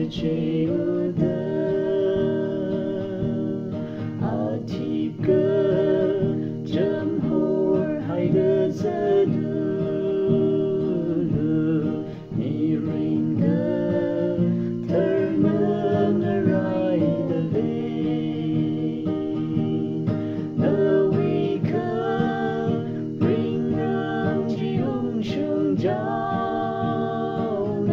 罪恶的阿提格真火海的色的你人的特能来的泪那为可令人的永生照的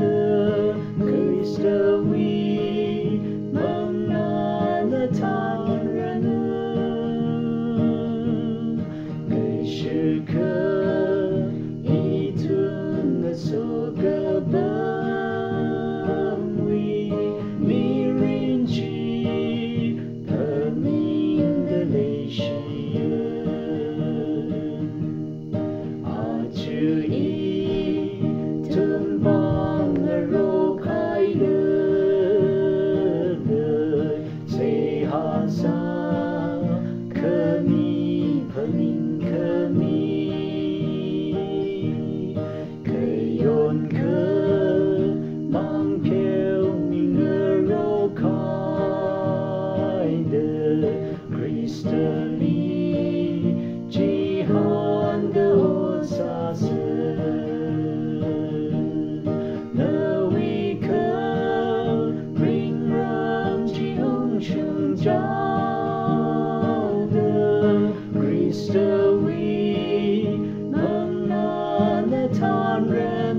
Cristo we 蒙难的他人给时刻一顿的所个本为迷人去可明的泪水啊这一顿帮了肉开了最哈萨可米可明可米可用可mang theo mình ở rô khai de Christa li chỉ han de ô xa xưa nơi vi cơ ring râm chỉ hông chừng trao de Christa vi mang nan de than ren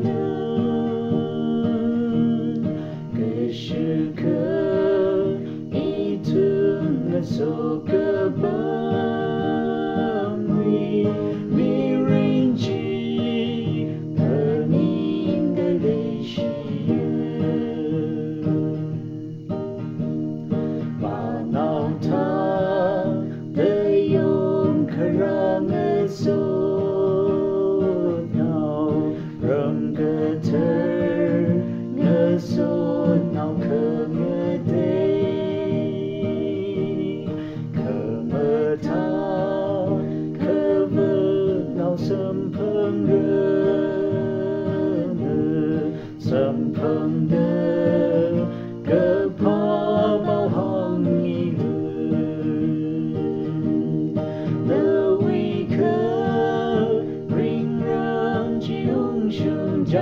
时刻一顿的所个本为迷人去可明的泪水把闹他的永可让我所闹让个特我所闹可我的可么他可不闹什朋人什朋的个怕包行一人那为可令人永生照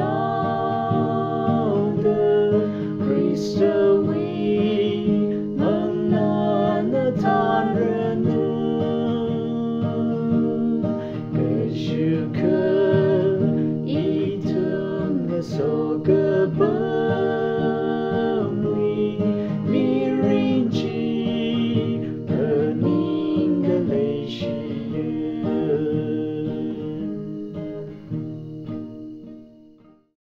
Cristo we mang nan的他人个时刻一顿的所个本